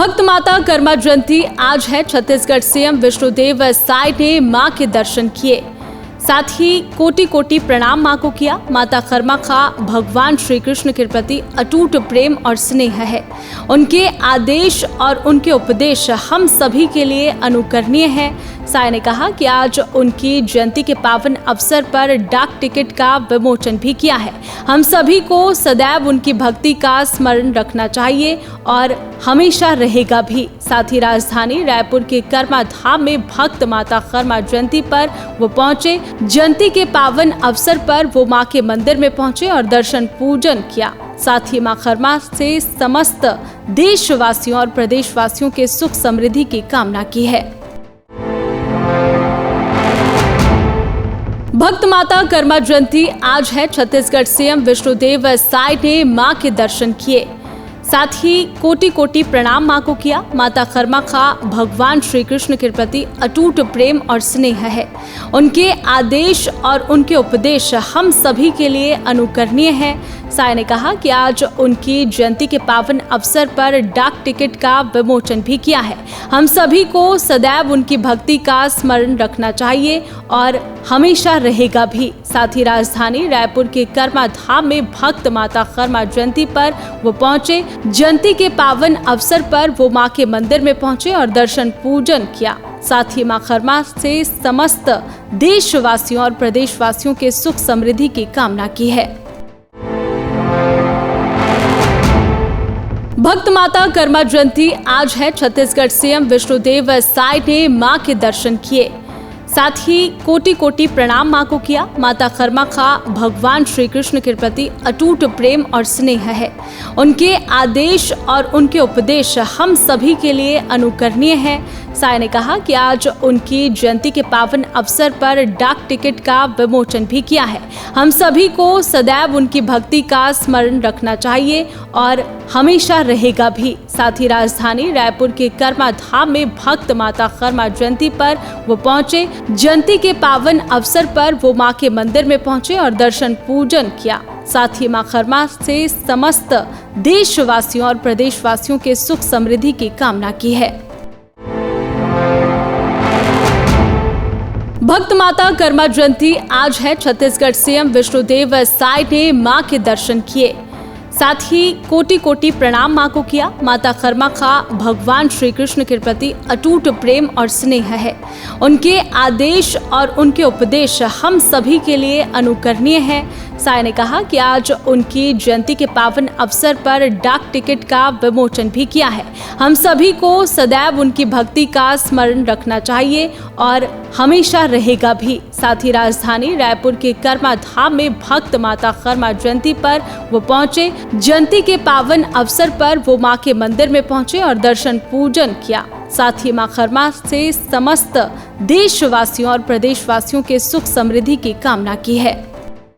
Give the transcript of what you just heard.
भक्त माता कर्मा जयंती आज है। छत्तीसगढ़ सीएम विष्णुदेव साय ने मां के दर्शन किए, साथ ही कोटि कोटि प्रणाम मां को किया। माता कर्मा का भगवान श्री कृष्ण के प्रति अटूट प्रेम और स्नेह है। उनके आदेश और उनके उपदेश हम सभी के लिए अनुकरणीय है। साय ने कहा कि आज उनकी जयंती के पावन अवसर पर डाक टिकट का विमोचन भी किया है। हम सभी को सदैव उनकी भक्ति का स्मरण रखना चाहिए और हमेशा रहेगा भी। साथ ही राजधानी रायपुर के कर्मा धाम में भक्त माता कर्मा जयंती पर वो पहुंचे। जयंती के पावन अवसर पर वो मां के मंदिर में पहुंचे और दर्शन पूजन किया। साथ ही मां कर्मा से समस्त देशवासियों और प्रदेशवासियों के सुख समृद्धि की कामना की है। भक्त माता कर्मा जयंती आज है। छत्तीसगढ़ सीएम विष्णुदेव साय ने मां के दर्शन किए, साथ ही कोटि कोटि प्रणाम मां को किया। माता कर्मा का भगवान श्री कृष्ण के प्रति अटूट प्रेम और स्नेह है। उनके आदेश और उनके उपदेश हम सभी के लिए अनुकरणीय है। साय ने कहा कि आज उनकी जयंती के पावन अवसर पर डाक टिकट का विमोचन भी किया है। हम सभी को सदैव उनकी भक्ति का स्मरण रखना चाहिए और हमेशा रहेगा भी। साथ ही राजधानी रायपुर के कर्मा धाम में भक्त माता कर्मा जयंती पर वो पहुंचे। जयंती के पावन अवसर पर वो मां के मंदिर में पहुंचे और दर्शन पूजन किया। साथ ही मां कर्मा से समस्त देशवासियों और प्रदेशवासियों के सुख समृद्धि की कामना की है। भक्त माता कर्मा जयंती आज है। छत्तीसगढ़ सीएम विष्णुदेव साय ने मां के दर्शन किए, साथ ही कोटि कोटि प्रणाम मां को किया। माता कर्मा का भगवान श्री कृष्ण के प्रति अटूट प्रेम और स्नेह है। उनके आदेश और उनके उपदेश हम सभी के लिए अनुकरणीय है। साय ने कहा कि आज उनकी जयंती के पावन अवसर पर डाक टिकट का विमोचन भी किया है। हम सभी को सदैव उनकी भक्ति का स्मरण रखना चाहिए और हमेशा रहेगा भी। साथ ही राजधानी रायपुर के कर्मा धाम में भक्त माता कर्मा जयंती पर वो पहुंचे। जयंती के पावन अवसर पर वो मां के मंदिर में पहुंचे और दर्शन पूजन किया। साथ ही मां कर्मा से समस्त देशवासियों और प्रदेशवासियों के सुख समृद्धि की कामना की है। भक्त माता कर्मा जयंती आज है। छत्तीसगढ़ सीएम विष्णुदेव साय ने मां के दर्शन किए, साथ ही कोटि कोटि प्रणाम मां को किया। माता कर्मा का भगवान श्री कृष्ण के प्रति अटूट प्रेम और स्नेह है। उनके आदेश और उनके उपदेश हम सभी के लिए अनुकरणीय है। साय ने कहा कि आज उनकी जयंती के पावन अवसर पर डाक टिकट का विमोचन भी किया है। हम सभी को सदैव उनकी भक्ति का स्मरण रखना चाहिए और हमेशा रहेगा भी। साथ ही राजधानी रायपुर के कर्मा धाम में भक्त माता कर्मा जयंती पर वो पहुंचे। जयंती के पावन अवसर पर वो मां के मंदिर में पहुंचे और दर्शन पूजन किया। साथ ही मां कर्मा से समस्त देशवासियों और प्रदेशवासियों के सुख समृद्धि की कामना की है।